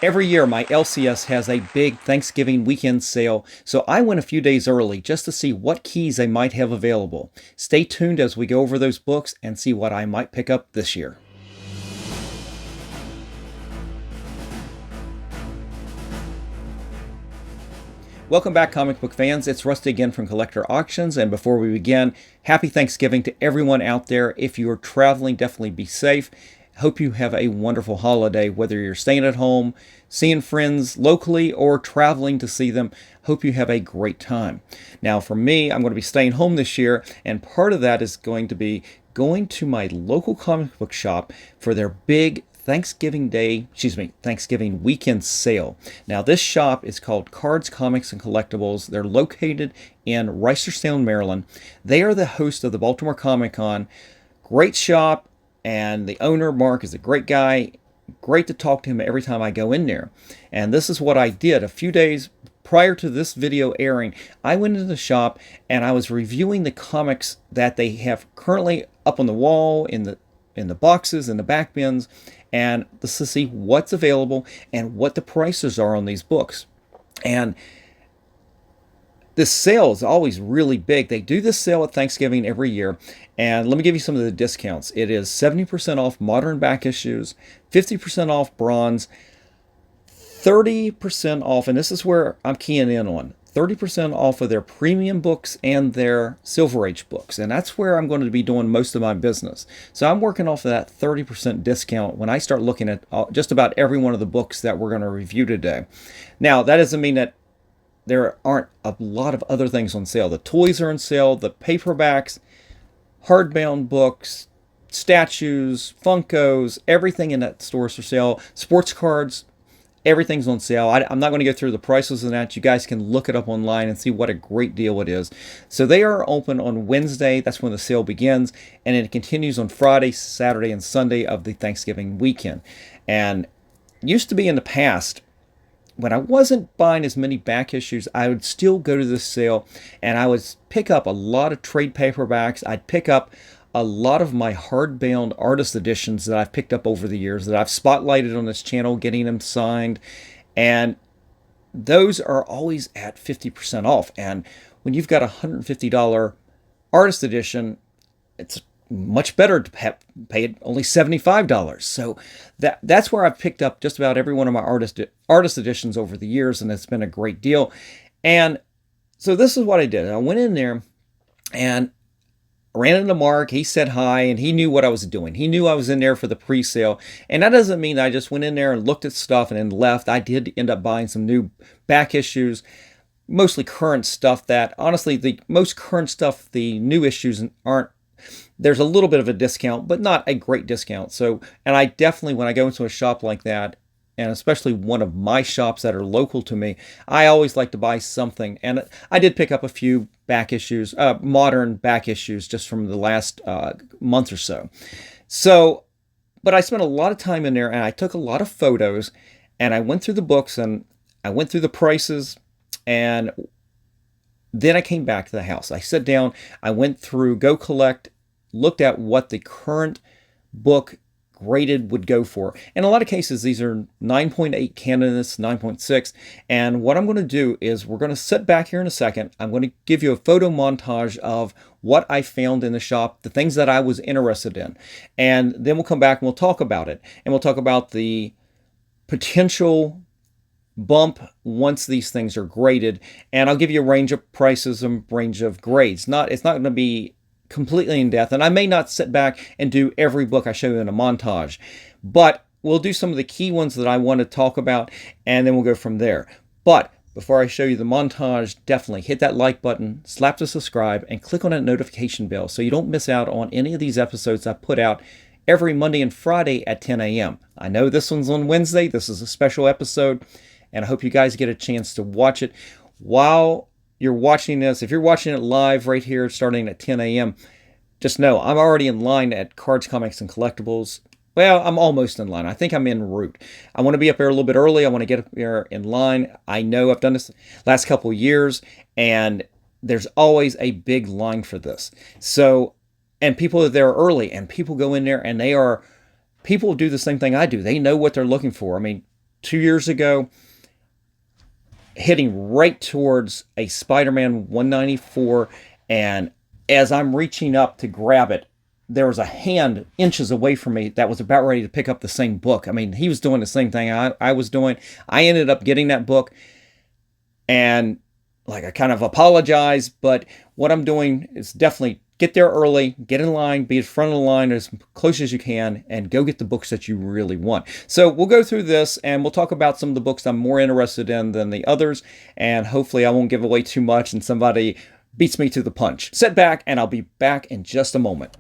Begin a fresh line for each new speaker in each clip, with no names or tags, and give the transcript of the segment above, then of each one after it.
Every year, my LCS has a big Thanksgiving weekend sale, so I went a few days early just to see what keys they might have available. Stay tuned as we go over those books and see what I might pick up this year. Welcome back, comic book fans. It's Rusty again from Collector Auctions, and before we begin, happy Thanksgiving to everyone out there. If you're traveling, definitely be safe. Hope you have a wonderful holiday, whether you're staying at home, seeing friends locally, or traveling to see them. Hope you have a great time. Now, for me, I'm going to be staying home this year, and part of that is going to be going to my local comic book shop for their big Thanksgiving weekend sale. Now, this shop is called Cards, Comics, and Collectibles. They're located in Reisterstown, Maryland. They are the host of the Baltimore Comic Con. Great shop. And the owner, Mark, is a great guy. Great to talk to him every time I go in there. And this is what I did. A few days prior to this video airing, I went into the shop and I was reviewing the comics that they have currently up on the wall, in the boxes, in the back bins, and to see what's available and what the prices are on these books. And this sale is always really big. They do this sale at Thanksgiving every year. And let me give you some of the discounts. It is 70% off modern back issues, 50% off bronze, 30% off, and this is where I'm keying in on, 30% off of their premium books and their Silver Age books. And that's where I'm going to be doing most of my business. So I'm working off of that 30% discount when I start looking at just about every one of the books that we're going to review today. Now, that doesn't mean that there aren't a lot of other things on sale. The toys are on sale, the paperbacks, hardbound books, statues, Funkos, everything in that store is for sale. Sports cards, everything's on sale. I'm not going to go through the prices of that. You guys can look it up online and see what a great deal it is. So they are open on Wednesday. That's when the sale begins. And it continues on Friday, Saturday, and Sunday of the Thanksgiving weekend. And used to be in the past, when I wasn't buying as many back issues, I would still go to this sale and I would pick up a lot of trade paperbacks. I'd pick up a lot of my hardbound artist editions that I've picked up over the years that I've spotlighted on this channel, getting them signed. And those are always at 50% off. And when you've got a $150 artist edition, it's much better to pay it only $75. So that's where I've picked up just about every one of my artist editions over the years, and it's been a great deal. And so this is what I did. I went in there and ran into Mark. He said hi, and he knew what I was doing. He knew I was in there for the pre-sale. And that doesn't mean I just went in there and looked at stuff and then left. I did end up buying some new back issues, mostly current stuff that, honestly, the most current stuff, the new issues aren't. There's a little bit of a discount, but not a great discount. So, and I definitely, when I go into a shop like that, and especially one of my shops that are local to me, I always like to buy something. And I did pick up a few back issues, modern back issues, just from the last month or so. So, but I spent a lot of time in there, and I took a lot of photos, and I went through the books, and I went through the prices, and then I came back to the house. I sat down, I went through Go Collect, looked at what the current book graded would go for. In a lot of cases, these are 9.8 candidates, 9.6. And what I'm going to do is we're going to sit back here in a second. I'm going to give you a photo montage of what I found in the shop, the things that I was interested in. And then we'll come back and we'll talk about it. And we'll talk about the potential bump once these things are graded, and I'll give you a range of prices and range of grades. It's not going to be completely in depth, and I may not sit back and do every book I show you in a montage, but we'll do some of the key ones that I want to talk about, and then we'll go from there. But before I show you the montage, definitely hit that like button, slap the subscribe, and click on that notification bell so you don't miss out on any of these episodes I put out every Monday and Friday at 10 a.m. I know this one's on Wednesday. This is a special episode, and I hope you guys get a chance to watch it. While you're watching this, if you're watching it live right here starting at 10 a.m., just know I'm already in line at Cards, Comics, and Collectibles. Well, I'm almost in line. I think I'm en route. I want to be up there a little bit early. I want to get up there in line. I know I've done this last couple of years, and there's always a big line for this. So, and people are there early, and people go in there, and people do the same thing I do. They know what they're looking for. I mean, 2 years ago, hitting right towards a Spider-Man 194, and as I'm reaching up to grab it, there was a hand inches away from me that was about ready to pick up the same book. I mean, he was doing the same thing I was doing. I ended up getting that book, and like, I kind of apologize, but what I'm doing is definitely get there early, get in line, be at the front of the line as close as you can, and go get the books that you really want. So we'll go through this, and we'll talk about some of the books I'm more interested in than the others, and hopefully I won't give away too much and somebody beats me to the punch. Sit back, and I'll be back in just a moment.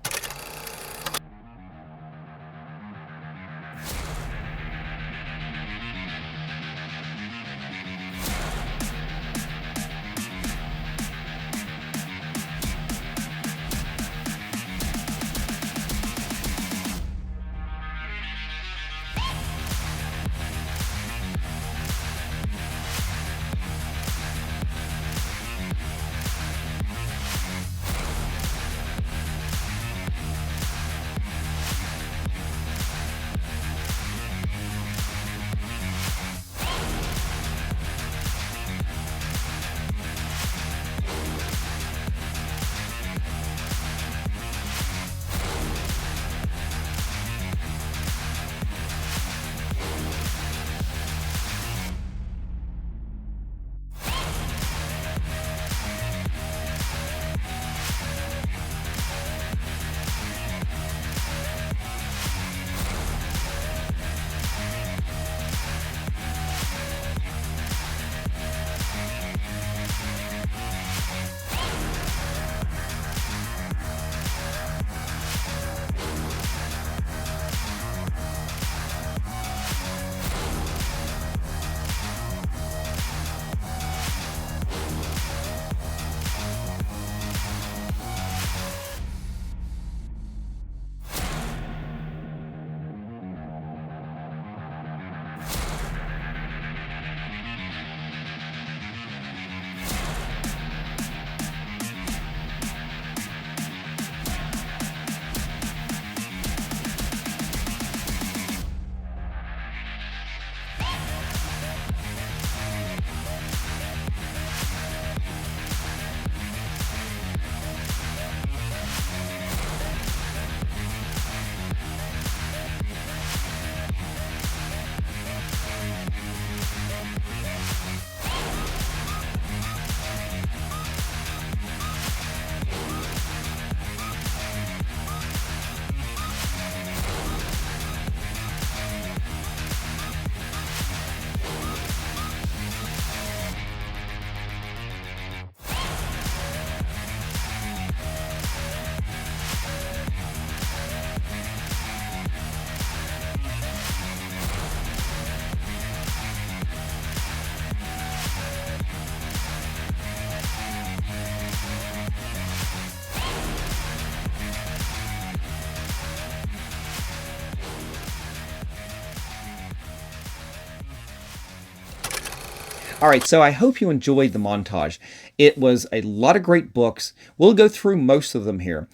All right, so I hope you enjoyed the montage. It was a lot of great books. We'll go through most of them here,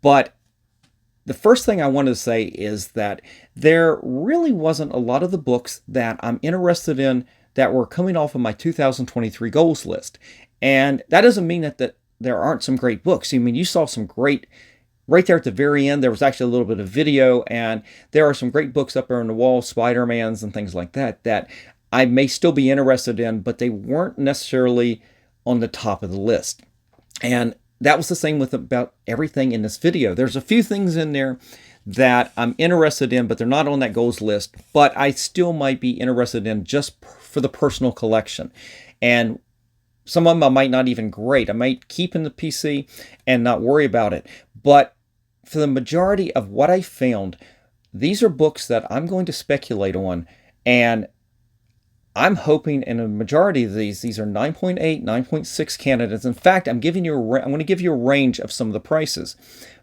but the first thing I wanted to say is that there really wasn't a lot of the books that I'm interested in that were coming off of my 2023 goals list. And that doesn't mean that there aren't some great books. I mean, you saw some great, right there at the very end, there was actually a little bit of video, and there are some great books up there on the wall, SpiderMans and things like that, that I may still be interested in, but they weren't necessarily on the top of the list. And that was the same with about everything in this video. There's a few things in there that I'm interested in, but they're not on that goals list, but I still might be interested in just for the personal collection. And some of them I might not even grade. I might keep in the PC and not worry about it. But for the majority of what I found, these are books that I'm going to speculate on, and I'm hoping in a majority of these are 9.8, 9.6 candidates. In fact, I'm going to give you a range of some of the prices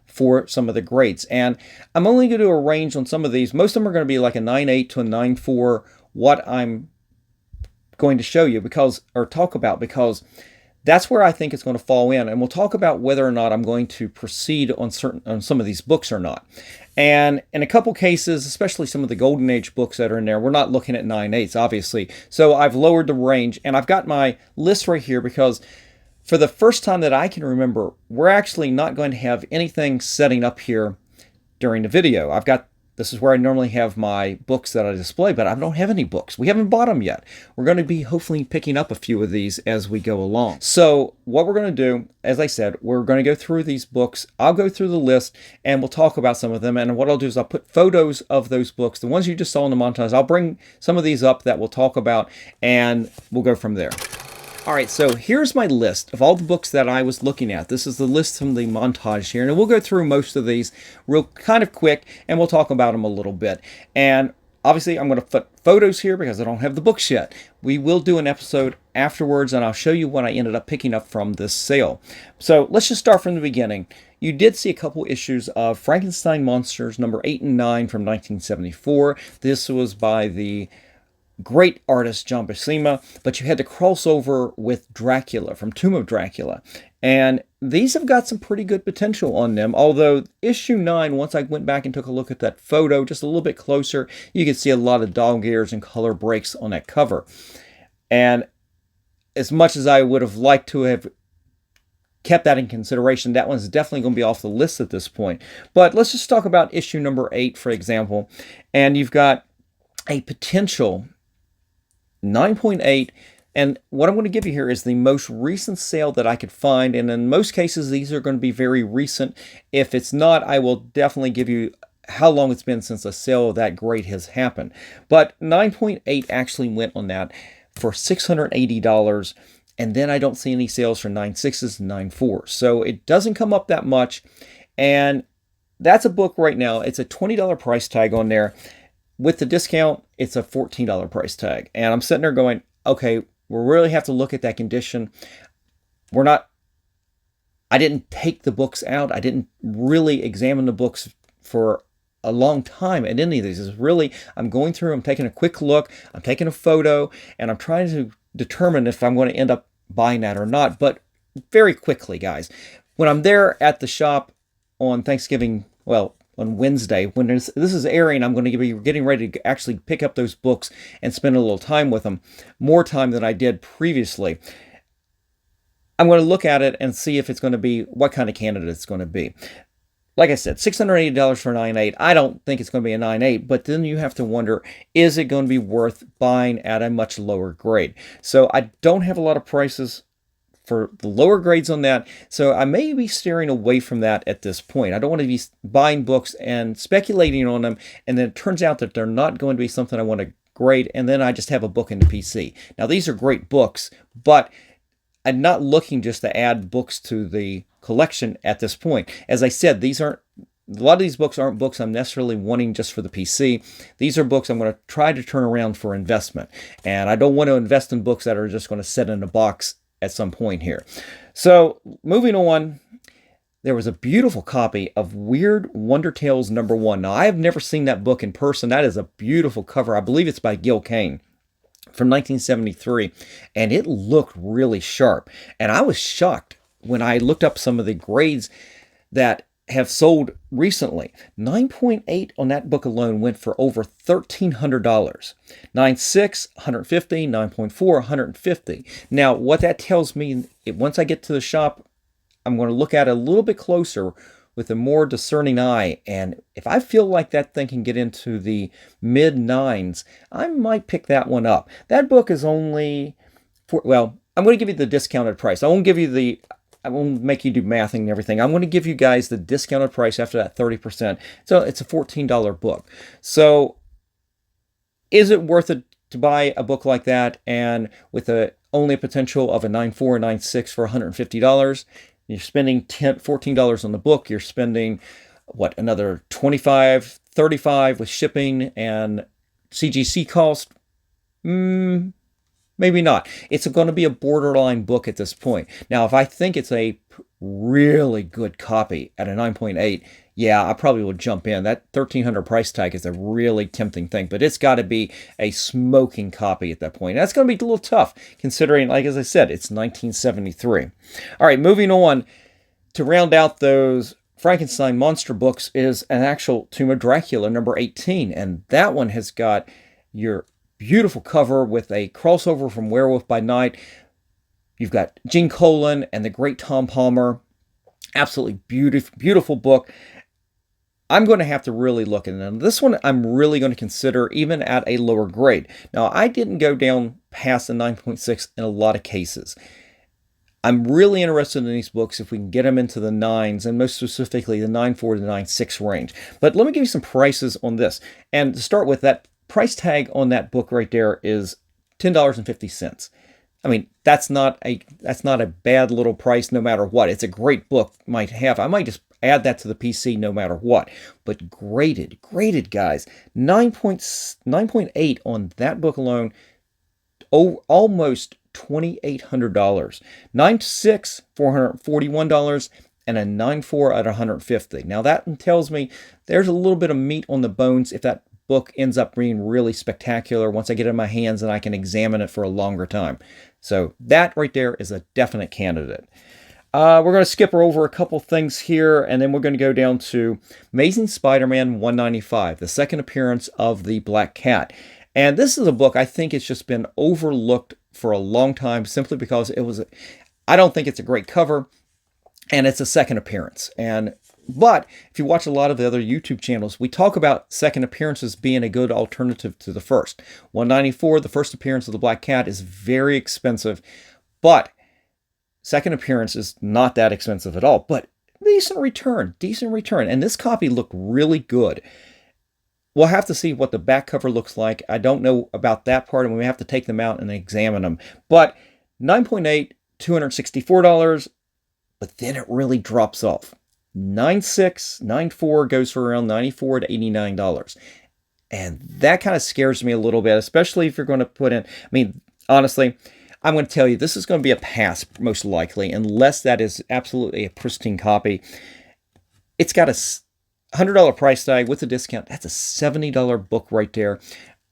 for some of the grades. And I'm only going to do a range on some of these. Most of them are going to be like a 9.8 to a 9.4, what I'm going to show you or talk about, because that's where I think it's going to fall in. And we'll talk about whether or not I'm going to proceed on some of these books or not. And in a couple cases, especially some of the Golden Age books that are in there, we're not looking at 9/8, obviously. So I've lowered the range, and I've got my list right here because for the first time that I can remember, we're actually not going to have anything setting up here during the video. This is where I normally have my books that I display, but I don't have any books. We haven't bought them yet. We're going to be hopefully picking up a few of these as we go along. So what we're going to do, as I said, we're going to go through these books. I'll go through the list and we'll talk about some of them. And what I'll do is I'll put photos of those books, the ones you just saw in the montage. I'll bring some of these up that we'll talk about and we'll go from there. All right, so here's my list of all the books that I was looking at. This is the list from the montage here, and we'll go through most of these real kind of quick, and we'll talk about them a little bit. And obviously, I'm going to put photos here because I don't have the books yet. We will do an episode afterwards, and I'll show you what I ended up picking up from this sale. So let's just start from the beginning. You did see a couple issues of Frankenstein Monsters, number 8 and 9 from 1974. This was by the great artist John Buscema, but you had to cross over with Dracula from Tomb of Dracula. And these have got some pretty good potential on them, although issue 9, once I went back and took a look at that photo just a little bit closer, you can see a lot of dog ears and color breaks on that cover. And as much as I would have liked to have kept that in consideration, that one's definitely going to be off the list at this point. But let's just talk about issue number 8, for example. And you've got a potential 9.8, and what I'm going to give you here is the most recent sale that I could find, and in most cases these are going to be very recent. If it's not, I will definitely give you how long it's been since a sale that great has happened. But 9.8 actually went on that for $680, and then I don't see any sales for 9.6s and 9.4s, so it doesn't come up that much. And that's a book right now. It's a $20 price tag on there. With the discount, it's a $14 price tag. And I'm sitting there going, okay, we really have to look at that condition. I didn't take the books out. I didn't really examine the books for a long time at any of these. It's really, I'm going through, I'm taking a quick look, I'm taking a photo, and I'm trying to determine if I'm going to end up buying that or not. But very quickly, guys, when I'm there at the shop on Thanksgiving, on Wednesday, when this is airing, I'm going to be getting ready to actually pick up those books and spend a little time with them, more time than I did previously. I'm going to look at it and see if it's going to be, what kind of candidate it's going to be. Like I said, $680 for a 9.8. I don't think it's going to be a 9.8, but then you have to wonder, is it going to be worth buying at a much lower grade? So I don't have a lot of prices for the lower grades on that, so I may be steering away from that at this point. I don't want to be buying books and speculating on them, and then it turns out that they're not going to be something I want to grade, and then I just have a book in the PC. Now, these are great books, but I'm not looking just to add books to the collection at this point. As I said, a lot of these books aren't books I'm necessarily wanting just for the PC. These are books I'm going to try to turn around for investment, and I don't want to invest in books that are just going to sit in a box at some point here. So moving on, there was a beautiful copy of Weird Wonder Tales #1. Now, I have never seen that book in person. That is a beautiful cover. I believe it's by Gil Kane from 1973, and it looked really sharp. And I was shocked when I looked up some of the grades that have sold recently. 9.8 on that book alone went for over $1,300. 9.6, $150, 9.4, $150. Now, what that tells me, once I get to the shop, I'm going to look at it a little bit closer with a more discerning eye, and if I feel like that thing can get into the mid-9s, I might pick that one up. That book is only, I'm going to give you the discounted price. I won't make you do math and everything. I'm going to give you guys the discounted price after that 30%. So it's a $14 book. So is it worth it to buy a book like that, and with only a potential of a 9.4 or 9.6 for $150? You're spending $14 on the book. You're spending, another $25, $35 with shipping and CGC cost? Maybe not. It's going to be a borderline book at this point. Now, if I think it's a really good copy at a 9.8, yeah, I probably will jump in. That $1,300 price tag is a really tempting thing, but it's got to be a smoking copy at that point. That's going to be a little tough, considering, like as I said, it's 1973. All right, moving on to round out those Frankenstein Monster Books is an actual Tomb of Dracula number 18, and that one has got your beautiful cover with a crossover from Werewolf by Night. You've got Gene Colan and the great Tom Palmer. Absolutely beautiful book. I'm going to have to really look at it. And this one I'm really going to consider even at a lower grade. Now, I didn't go down past the 9.6 in a lot of cases. I'm really interested in these books if we can get them into the 9s, and most specifically the 9.4 to 9.6 range. But let me give you some prices on this. And to start with, that price tag on that book right there is $10.50. I mean, that's not a bad little price no matter what. It's a great book. I might just add that to the PC no matter what. But graded guys, 9.8 on that book alone, almost $2,800. 9.6, $441, and a 9.4 at $150. Now that tells me there's a little bit of meat on the bones if that book ends up being really spectacular once I get it in my hands and I can examine it for a longer time. So that right there is a definite candidate. We're going to skip over a couple things here, and then we're going to go down to Amazing Spider-Man 195, the second appearance of the Black Cat. And this is a book I think it's just been overlooked for a long time simply because I don't think it's a great cover, and it's a second appearance. But if you watch a lot of the other YouTube channels, we talk about second appearances being a good alternative to the first. 194, the first appearance of the Black Cat, is very expensive, but second appearance is not that expensive at all. But decent return. And this copy looked really good. We'll have to see what the back cover looks like. I don't know about that part, and we have to take them out and examine them. But 9.8, $264, but then it really drops off. 9.6, 9.4 goes for around $94 to $89. And that kind of scares me a little bit, especially if you're going to put in, I mean, honestly, I'm going to tell you, this is going to be a pass, most likely, unless that is absolutely a pristine copy. It's got a $100 price tag with a discount. That's a $70 book right there.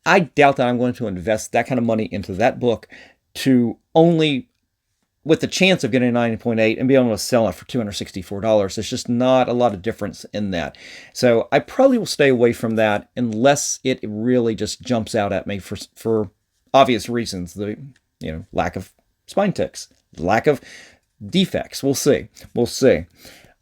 I doubt that I'm going to invest that kind of money into that book to only, with the chance of getting a 9.8 and be able to sell it for $264. There's just not a lot of difference in that. So I probably will stay away from that unless it really just jumps out at me for obvious reasons. The lack of spine ticks, lack of defects. We'll see.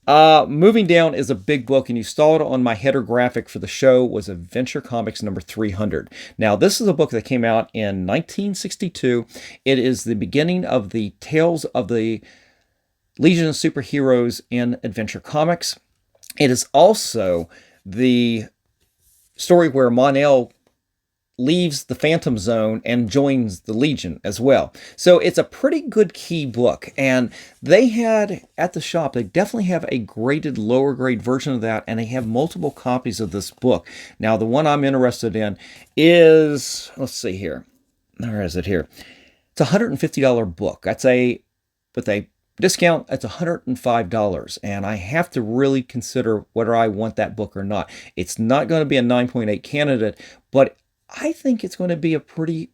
Moving down is a big book, and you saw it on my header graphic for the show, was Adventure Comics number 300. Now, this is a book that came out in 1962. It is the beginning of the Tales of the Legion of Superheroes in Adventure Comics. It is also the story where Mon-El leaves the Phantom Zone and joins the Legion as well. So it's a pretty good key book, and they had at the shop, they definitely have a graded lower grade version of that, and they have multiple copies of this book. Now the one I'm interested in is, let's see here, where is it here? It's a $150 book. With a discount, it's $105, and I have to really consider whether I want that book or not. It's not going to be a 9.8 candidate, but I think it's going to be probably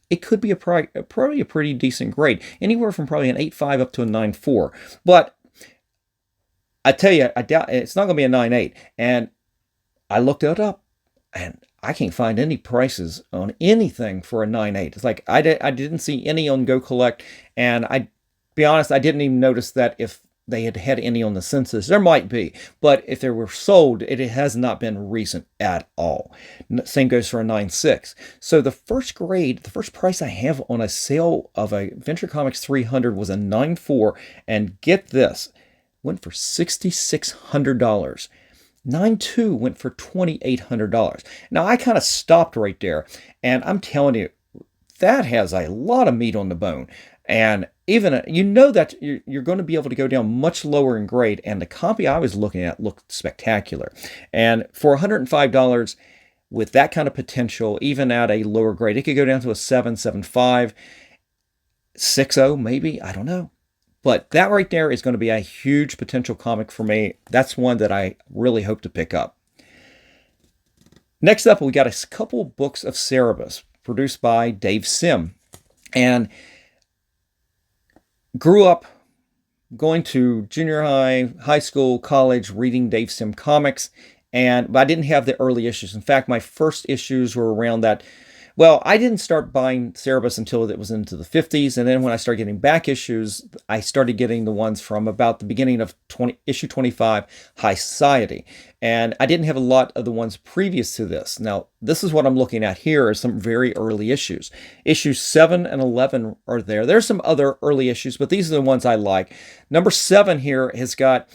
a pretty decent grade. Anywhere from probably an 8.5 up to a 9.4. But I tell you, I doubt it's not going to be a 9.8. And I looked it up, and I can't find any prices on anything for a 9.8. It's like I didn't see any on Go Collect, and be honest, I didn't even notice that if they had any on the census. There might be, but if they were sold, it has not been recent at all. Same goes for a 9.6. So the first price I have on a sale of a Adventure Comics 300 was a 9.4, and get this, went for $6,600. 9.2 went for $2,800. Now I kind of stopped right there, and I'm telling you, that has a lot of meat on the bone. And even, that you're going to be able to go down much lower in grade, and the copy I was looking at looked spectacular. And for $105, with that kind of potential, even at a lower grade, it could go down to a 7, 7.5, 6.0 maybe, I don't know. But that right there is going to be a huge potential comic for me. That's one that I really hope to pick up. Next up, we got a couple books of Cerebus, produced by Dave Sim. And grew up going to junior high, high school, college, reading Dave Sim comics, but I didn't have the early issues. In fact, my first issues were around that. Well, I didn't start buying Cerebus until it was into the 50s, and then when I started getting back issues, I started getting the ones from about the beginning of issue 25, High Society. And I didn't have a lot of the ones previous to this. Now, this is what I'm looking at here are some very early issues. Issues 7 and 11 are there. There's some other early issues, but these are the ones I like. Number 7 here has got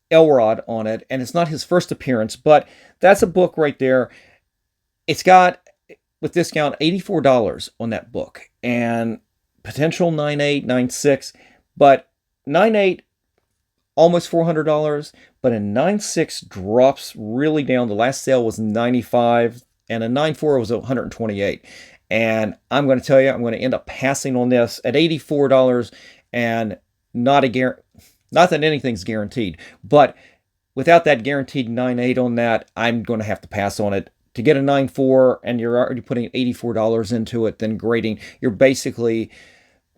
Elrod on it, and it's not his first appearance, but that's a book right there. It's got, with discount, $84 on that book, and potential 9.8, 9.6, but 9.8 almost $400, but a 9.6 drops really down. The last sale was $95, and a 9.4 was $128. And I'm going to tell you, I'm going to end up passing on this at $84, and not that anything's guaranteed, but without that guaranteed 9.8 on that, I'm going to have to pass on it. To get a 9.4 and you're already putting $84 into it, then grading, you're basically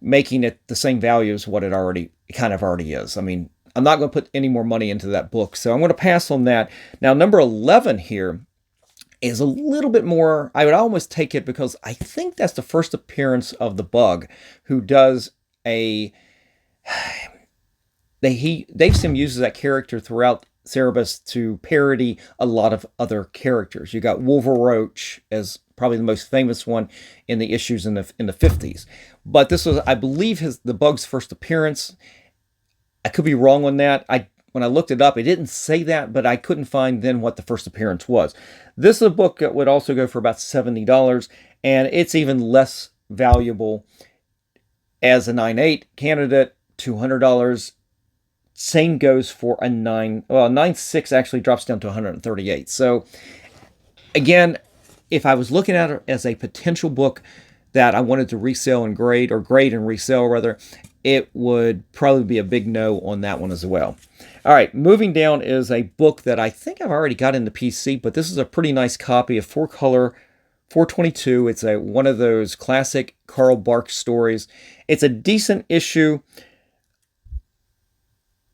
making it the same value as what it kind of already is. I mean, I'm not going to put any more money into that book, so I'm going to pass on that. Now, number 11 here is a little bit more, I would almost take it because I think that's the first appearance of the Bug, who does Dave Sim uses that character throughout Cerebus to parody a lot of other characters. You got Wolveroach as probably the most famous one in the issues in the 50s. But this was, I believe, the Bug's first appearance. I could be wrong on that. When I looked it up, it didn't say that, but I couldn't find then what the first appearance was. This is a book that would also go for about $70, and it's even less valuable as a 9.8 candidate, $200. Same goes for a 9.6 actually drops down to 138. So again, if I was looking at it as a potential book that I wanted to resell and grade, or grade and resell rather, it would probably be a big no on that one as well. All right, moving down is a book that I think I've already got in the PC, but this is a pretty nice copy of 4-color 422. It's one of those classic Carl Barks stories. It's a decent issue.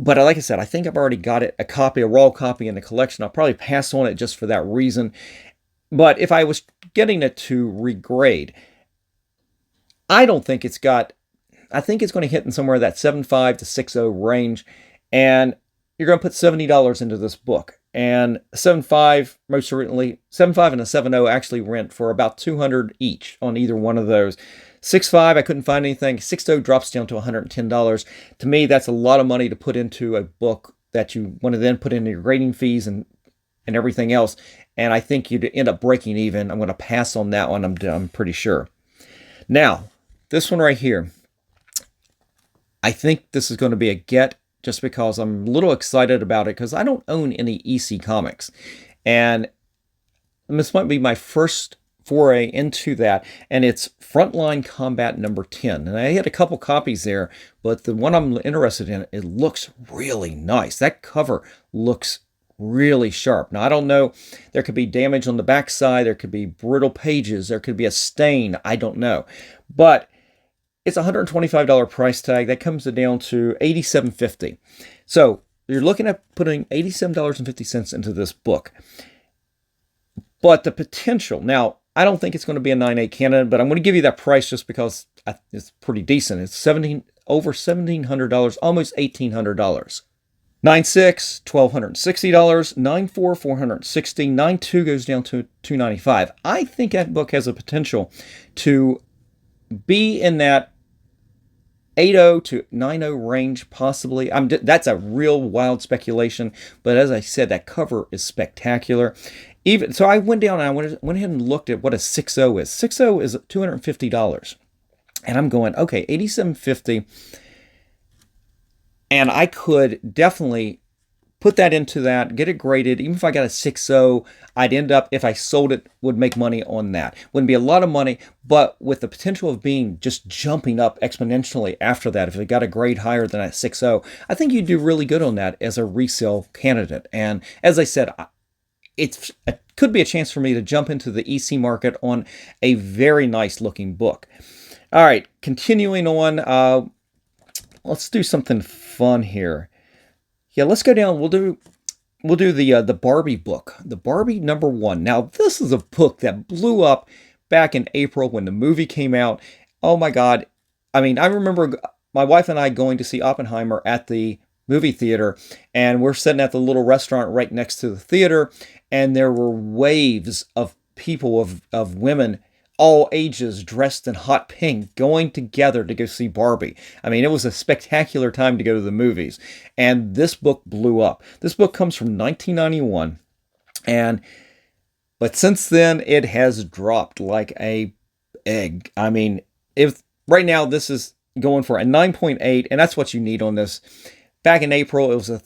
But like I said, I think I've already got a raw copy in the collection. I'll probably pass on it just for that reason. But if I was getting it to regrade, I think it's going to hit in somewhere that 7.5 to 6.0 range. And you're going to put $70 into this book. And 7.5, most certainly, 7.5 and a 7.0 actually rent for about $200 each on either one of those. 6.5, I couldn't find anything. 6.0 drops down to $110. To me, that's a lot of money to put into a book that you want to then put into your grading fees and everything else. And I think you'd end up breaking even. I'm going to pass on that one, I'm pretty sure. Now, this one right here, I think this is going to be a get just because I'm a little excited about it because I don't own any EC comics. And this might be my first foray into that, and it's Frontline Combat number 10. And I had a couple copies there, but the one I'm interested in, it looks really nice. That cover looks really sharp. Now, I don't know, there could be damage on the backside, there could be brittle pages, there could be a stain, I don't know. But it's a $125 price tag. That comes down to $87.50. So you're looking at putting $87.50 into this book. But the potential, now, I don't think it's going to be a 9.8 candidate, but I'm going to give you that price just because it's pretty decent. It's over $1,700, almost $1,800. 9.6, $1,260. 9.4, $460. 9.2 goes down to $295. I think that book has a potential to be in that 8.0 to 9.0 range, possibly. That's a real wild speculation, but as I said, that cover is spectacular. So I went down and I went ahead and looked at what a 6.0 is. 6.0 is $250. And I'm going, okay, $87.50. And I could definitely put that into that, get it graded. Even if I got a 6.0, I'd end up, if I sold it, would make money on that. Wouldn't be a lot of money, but with the potential of being just jumping up exponentially after that, if it got a grade higher than a 6.0, I think you'd do really good on that as a resale candidate. And as I said, it could be a chance for me to jump into the EC market on a very nice looking book. All right, continuing on, Let's do something fun here. Yeah, let's go down. We'll do the Barbie book, the Barbie #1. Now, this is a book that blew up back in April when the movie came out. Oh my God! I mean, I remember my wife and I going to see Oppenheimer at the movie theater, and we're sitting at the little restaurant right next to the theater, and there were waves of people of women all ages dressed in hot pink going together to go see Barbie. I mean, it was a spectacular time to go to the movies. And this book blew up. This book comes from 1991. But since then it has dropped like a egg. I mean, if right now this is going for a 9.8, and that's what you need on this. Back in April, it was over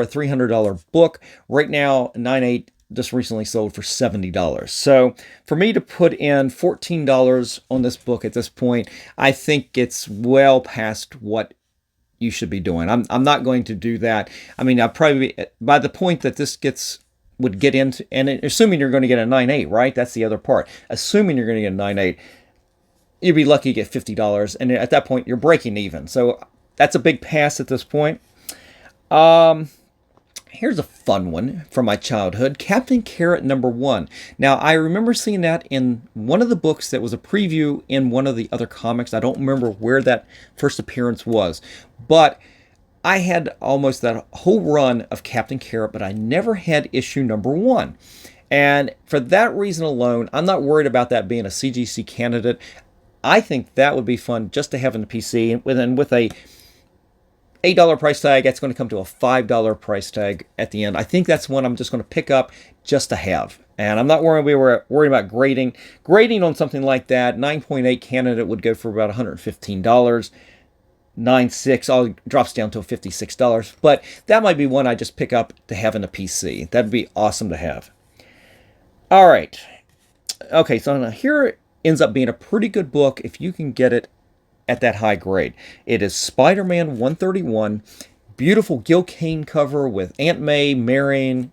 a $300 book. Right now, 9.8 just recently sold for $70. So for me to put in $14 on this book at this point, I think it's well past what you should be doing. I'm not going to do that. I mean, I'll probably by the point that this would get into, and assuming you're going to get a 9.8, right? That's the other part. Assuming you're going to get a 9.8, you'd be lucky to get $50, and at that point you're breaking even. So that's a big pass at this point. Here's a fun one from my childhood, Captain Carrot #1. Now, I remember seeing that in one of the books that was a preview in one of the other comics. I don't remember where that first appearance was, but I had almost that whole run of Captain Carrot, but I never had issue #1. And for that reason alone, I'm not worried about that being a CGC candidate. I think that would be fun just to have in the PC, and with a $8 price tag, that's going to come to a $5 price tag at the end. I think that's one I'm just going to pick up just to have. And I'm not worried about grading. Grading on something like that, 9.8 candidate would go for about $115. 9.6 all drops down to $56. But that might be one I just pick up to have in a PC. That'd be awesome to have. All right. Okay, so here ends up being a pretty good book if you can get it at that high grade. It is SpiderMan 131, beautiful Gil Kane cover with Aunt May marrying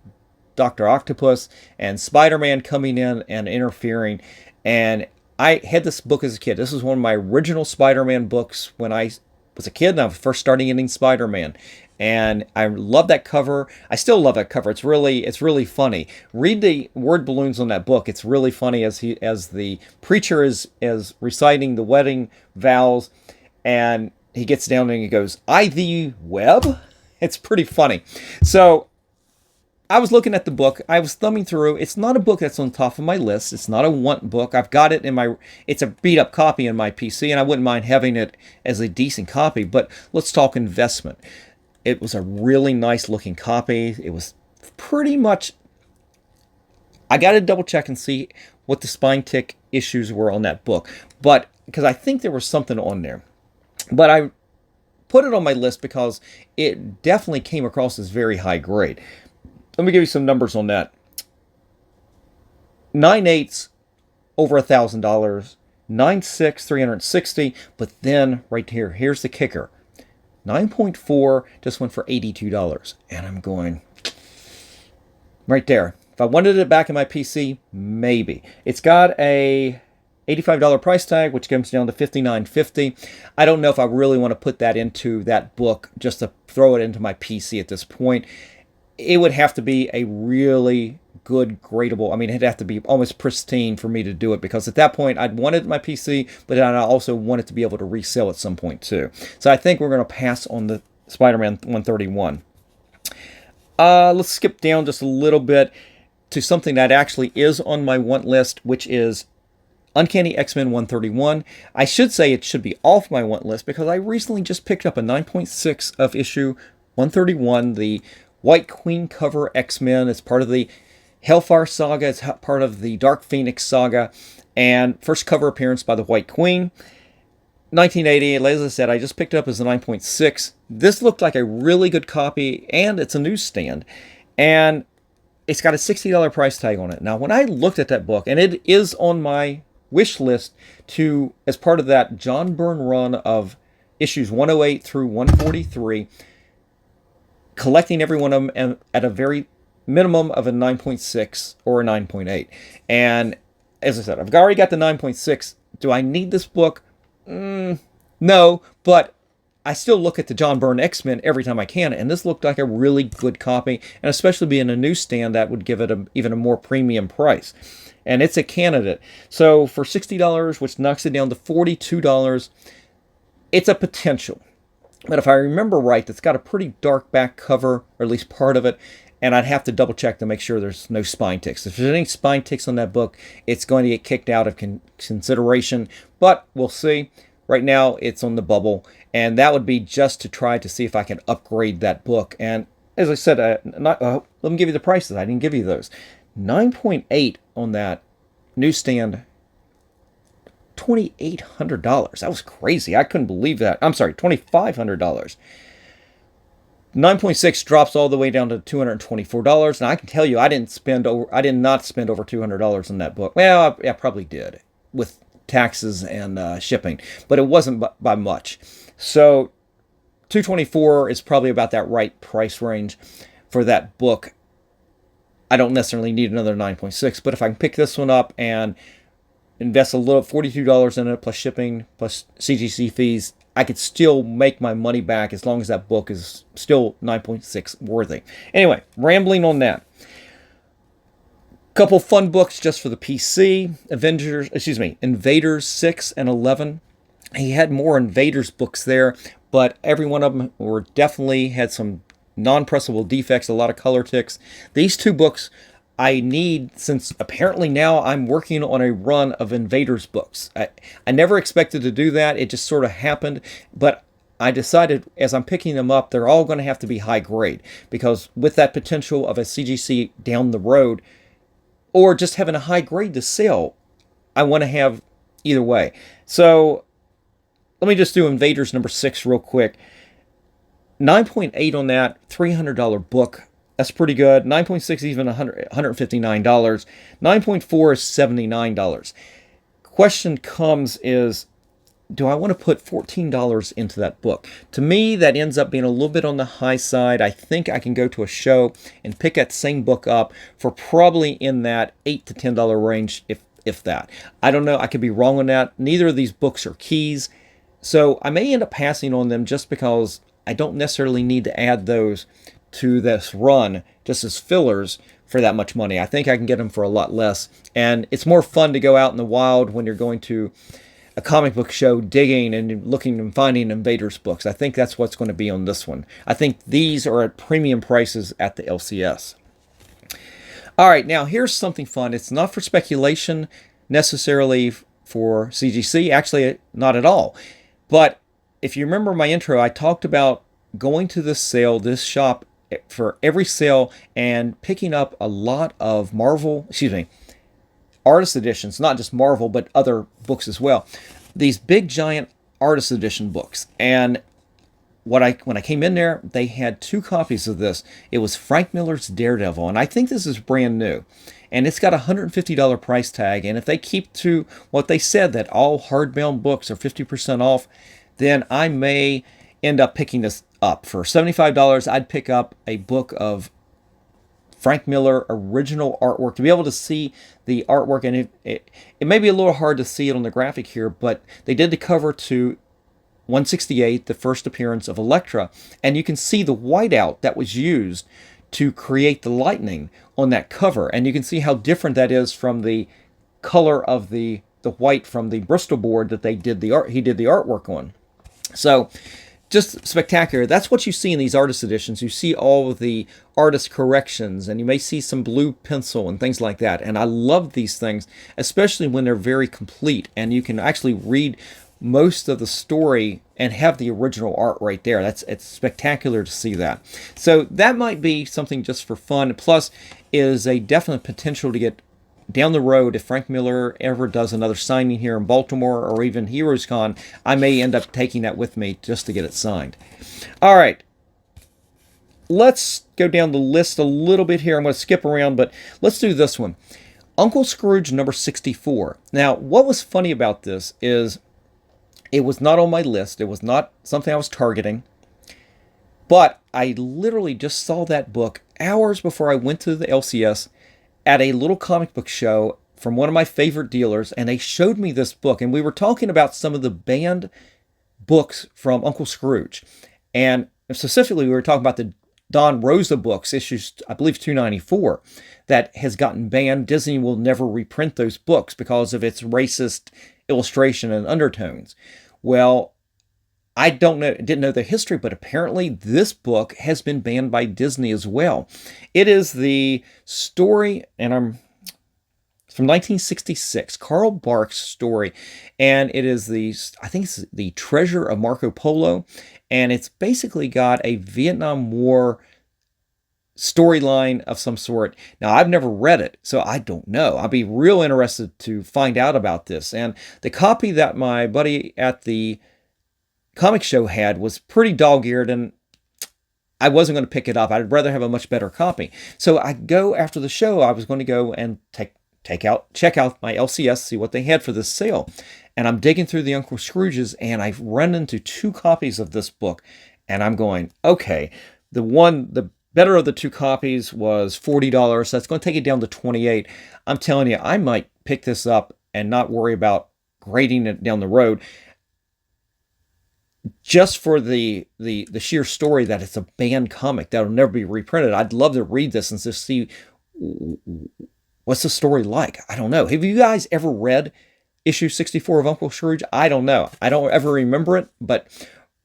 Dr. Octopus and Spider-Man coming in and interfering. And I had this book as a kid. This is one of my original Spider-Man books when I was a kid and I was first starting getting Spider-Man. And I love that cover. I still love that cover. It's really funny. Read the word balloons on that book. It's really funny as the preacher is reciting the wedding vows, and he gets down and he goes, "I thee web." It's pretty funny. So I was looking at the book. I was thumbing through. It's not a book that's on top of my list. It's not a want book. I've got it it's a beat up copy in my PC, and I wouldn't mind having it as a decent copy. But let's talk investment. It was a really nice looking copy. It was pretty much, I got to double check and see what the spine tick issues were on that book, but because I think there was something on there. But I put it on my list because it definitely came across as very high grade. Let me give you some numbers on that. 9.8 over $1,000, 9.6 $360, but then right here, here's the kicker. 9.4 just went for $82, and I'm going right there. If I wanted it back in my PC, maybe. It's got a $85 price tag, which comes down to $59.50. I don't know if I really want to put that into that book just to throw it into my PC at this point. It would have to be a really good gradable. I mean, it'd have to be almost pristine for me to do it, because at that point I'd want it in my PC, but I also want it to be able to resell at some point too. So I think we're going to pass on the Spider-Man 131. Let's skip down just a little bit to something that actually is on my want list, which is Uncanny XMen 131. I should say it should be off my want list because I recently just picked up a 9.6 of issue 131, the White Queen cover X-Men. It's part of the Hellfire Saga. It's part of the Dark Phoenix Saga. And first cover appearance by the White Queen. 1980, as I said, I just picked it up as a 9.6. This looked like a really good copy, and it's a newsstand. And it's got a $60 price tag on it. Now, when I looked at that book, and it is on my wish list as part of that John Byrne run of issues 108 through 143, collecting every one of them at a very minimum of a 9.6 or a 9.8. And as I said, I've already got the 9.6. Do I need this book? No, but I still look at the John Byrne X-Men every time I can, and this looked like a really good copy, and especially being a newsstand, that would give it even a more premium price. And it's a candidate. So for $60, which knocks it down to $42, it's a potential. But if I remember right, it's got a pretty dark back cover, or at least part of it, and I'd have to double check to make sure there's no spine ticks. If there's any spine ticks on that book, it's going to get kicked out of consideration, but we'll see. Right now, it's on the bubble, and that would be just to try to see if I can upgrade that book. And as I said, let me give you the prices. I didn't give you those. 9.8 on that newsstand, $2,800. That was crazy. I couldn't believe that. I'm sorry, $2,500. 9.6 drops all the way down to $224. And I can tell you, I did not spend over $200 on that book. Well, I probably did, with taxes and shipping, but it wasn't by much. So $224 is probably about that right price range for that book. I don't necessarily need another 9.6, but if I can pick this one up and invest a little, $42 in it, plus shipping, plus CGC fees, I could still make my money back as long as that book is still 9.6 worthy. Anyway, rambling on that. Couple fun books just for the PC. Invaders 6 and 11. He had more Invaders books there, but every one of them were definitely had some non-pressable defects, a lot of color ticks. These two books I need, since apparently now I'm working on a run of Invaders books. I never expected to do that. It just sort of happened, but I decided as I'm picking them up, they're all going to have to be high grade, because with that potential of a CGC down the road, or just having a high grade to sell, I want to have either way. So let me just do Invaders number 6 real quick. 9.8 on that, $300 book. That's pretty good. 9.6 even $159. 9.4 is $79. Question comes is, do I want to put $14 into that book? To me, that ends up being a little bit on the high side. I think I can go to a show and pick that same book up for probably in that $8 to $10 range, if that. I don't know. I could be wrong on that. Neither of these books are keys, so I may end up passing on them just because I don't necessarily need to add those to this run just as fillers for that much money. I think I can get them for a lot less, and it's more fun to go out in the wild when you're going to a comic book show, digging and looking and finding Invaders books. I think that's what's going to be on this one. I think these are at premium prices at the LCS. All right, now here's something fun. It's not for speculation necessarily for CGC, actually not at all. But if you remember my intro, I talked about going to this sale, this shop for every sale, and picking up a lot of artist editions, not just Marvel, but other books as well. These big, giant artist edition books. And when I came in there, they had 2 copies of this. It was Frank Miller's Daredevil, and I think this is brand new. And it's got a $150 price tag, and if they keep to what they said, that all hardbound books are 50% off, then I may end up picking this up. For $75, I'd pick up a book of Frank Miller original artwork, to be able to see the artwork. And it may be a little hard to see it on the graphic here, but they did the cover to 168, the first appearance of Elektra, and you can see the whiteout that was used to create the lightning on that cover, and you can see how different that is from the color of the white from the Bristol board that he did the artwork on. So just spectacular. That's what you see in these artist editions. You see all of the artist corrections, and you may see some blue pencil and things like that. And I love these things, especially when they're very complete and you can actually read most of the story and have the original art right there. It's spectacular to see that. So that might be something just for fun. Plus, is a definite potential to get down the road. If Frank Miller ever does another signing here in Baltimore or even HeroesCon, I may end up taking that with me just to get it signed. All right. Let's go down the list a little bit here. I'm going to skip around, but let's do this one. Uncle Scrooge number 64. Now, what was funny about this is it was not on my list. It was not something I was targeting. But I literally just saw that book hours before I went to the LCS at a little comic book show from one of my favorite dealers, and they showed me this book, and we were talking about some of the banned books from Uncle Scrooge. And specifically, we were talking about the Don Rosa books, issues, I believe, 294, that has gotten banned. Disney will never reprint those books because of its racist illustration and undertones. Well, I didn't know the history, but apparently this book has been banned by Disney as well. It is the story, and it's from 1966, Carl Barks' story, and it is I think it's the Treasure of Marco Polo, and it's basically got a Vietnam War storyline of some sort. Now, I've never read it, so I don't know. I'd be real interested to find out about this. And the copy that my buddy at the comic show had was pretty dog-eared, and I wasn't going to pick it up. I'd rather have a much better copy. So I go after the show. I was going to go and check out my LCS, see what they had for this sale. And I'm digging through the Uncle Scrooges, and I've run into 2 copies of this book. And I'm going, okay, the better of the 2 copies was $40. So that's going to take it down to $28. I'm telling you, I might pick this up and not worry about grading it down the road, just for the sheer story that it's a banned comic that'll never be reprinted. I'd love to read this and just see what's the story like. I don't know. Have you guys ever read issue 64 of Uncle Scrooge? I don't know. I don't ever remember it, but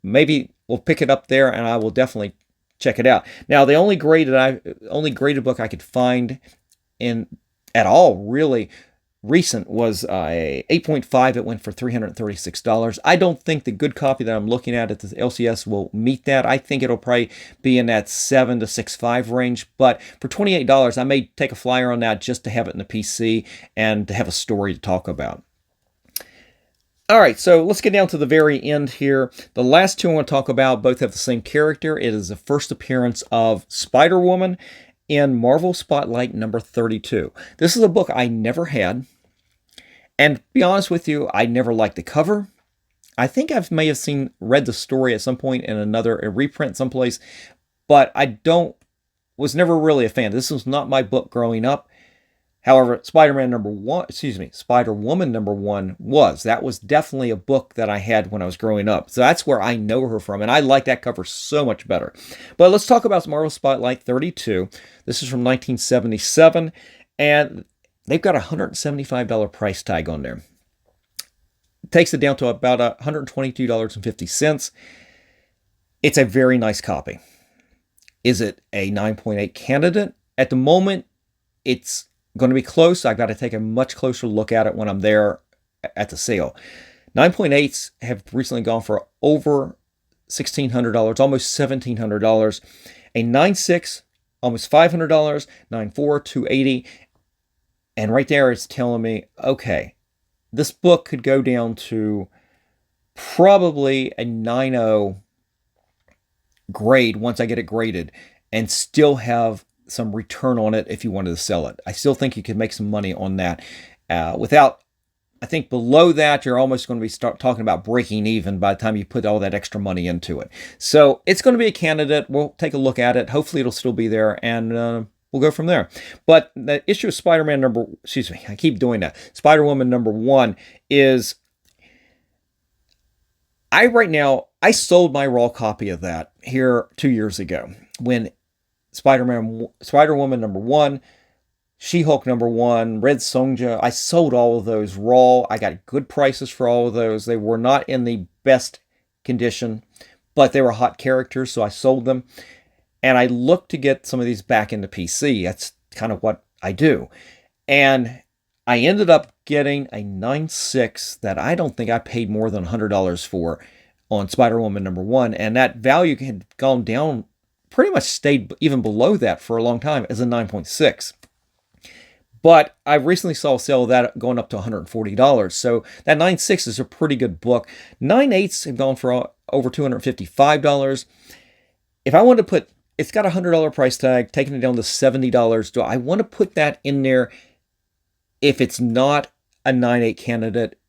maybe we'll pick it up there, and I will definitely check it out. Now, the only graded book I could find at all really recent was a 8.5. It went for $336. I don't think the good copy that I'm looking at the LCS will meet that. I think it'll probably be in that 7 to 6.5 range. But for $28, I may take a flyer on that just to have it in the PC and to have a story to talk about. All right, so let's get down to the very end here. The last 2 I want to talk about both have the same character. It is the first appearance of Spider-Woman in Marvel Spotlight number 32. This is a book I never had. And to be honest with you, I never liked the cover. I think I may have read the story at some point in a reprint someplace, but I was never really a fan. This was not my book growing up. However, Spider-Woman number 1 was. That was definitely a book that I had when I was growing up. So that's where I know her from, and I like that cover so much better. But let's talk about Marvel Spotlight 32. This is from 1977, and they've got a $175 price tag on there. It takes it down to about $122.50. It's a very nice copy. Is it a 9.8 candidate? At the moment, it's going to be close. I've got to take a much closer look at it when I'm there at the sale. 9.8s have recently gone for over $1,600, almost $1,700. A 9.6, almost $500. 9.4, $280. And right there, it's telling me, okay, this book could go down to probably a 9.0 grade once I get it graded, and still have some return on it if you wanted to sell it. I still think you could make some money on that. I think below that, you're almost going to be talking about breaking even by the time you put all that extra money into it. So it's going to be a candidate. We'll take a look at it. Hopefully it'll still be there, and we'll go from there. But the issue of Spider-Man I keep doing that. Spider-Woman number 1 is, I sold my raw copy of that here 2 years ago when Spider-Woman number 1, She-Hulk number 1, Red Sonja. I sold all of those raw. I got good prices for all of those. They were not in the best condition, but they were hot characters, so I sold them. And I looked to get some of these back into PC. That's kind of what I do. And I ended up getting a 9.6 that I don't think I paid more than $100 for on Spider-Woman number 1. And that value had gone down, pretty much stayed even below that for a long time as a 9.6. But I recently saw a sale of that going up to $140. So that 9.6 is a pretty good book. 9.8s have gone for over $255. If I wanted to put, it's got a $100 price tag, taking it down to $70. Do I want to put that in there if it's not a 9.8 candidate?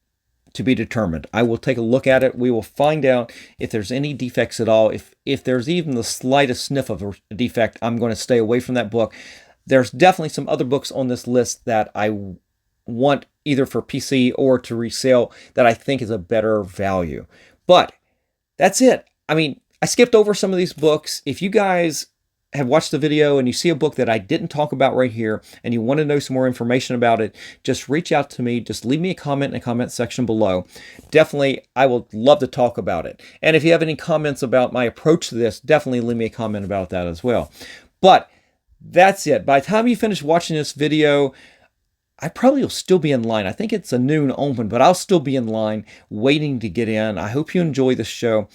To be determined. I will take a look at it. We will find out if there's any defects at all. If there's even the slightest sniff of a defect, I'm going to stay away from that book. There's definitely some other books on this list that I want either for PC or to resell that I think is a better value. But that's it. I mean, I skipped over some of these books. If you guys have watched the video and you see a book that I didn't talk about right here and you want to know some more information about it, just reach out to me. Just leave me a comment in the comment section below. Definitely, I will love to talk about it. And if you have any comments about my approach to this, definitely leave me a comment about that as well. But that's it. By the time you finish watching this video, I probably will still be in line. I think it's a noon open, but I'll still be in line waiting to get in. I hope you enjoy this show.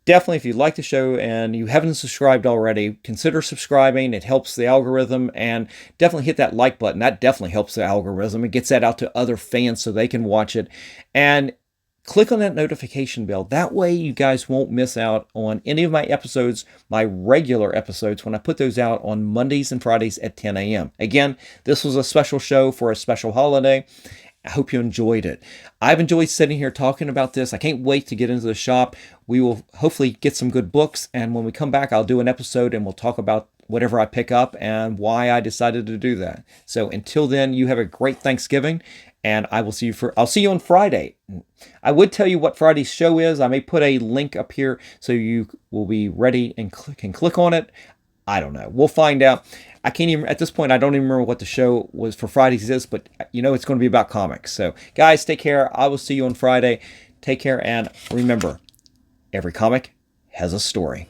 Definitely, if you like the show and you haven't subscribed already, consider subscribing. It helps the algorithm, and definitely hit that like button. That definitely helps the algorithm. It gets that out to other fans so they can watch it. And click on that notification bell. That way you guys won't miss out on any of my episodes, my regular episodes, when I put those out on Mondays and Fridays at 10 a.m. Again, this was a special show for a special holiday. I hope you enjoyed it. I've enjoyed sitting here talking about this. I can't wait to get into the shop. We will hopefully get some good books, and when we come back, I'll do an episode and we'll talk about whatever I pick up and why I decided to do that. So until then, you have a great Thanksgiving, and I'll see you on Friday. I would tell you what Friday's show is. I may put a link up here so you will be ready and can click on it. I don't know. We'll find out. I can't even, at this point, I don't even remember what the show was for Fridays is, but you know it's going to be about comics. So guys, take care. I will see you on Friday. Take care, and remember, every comic has a story.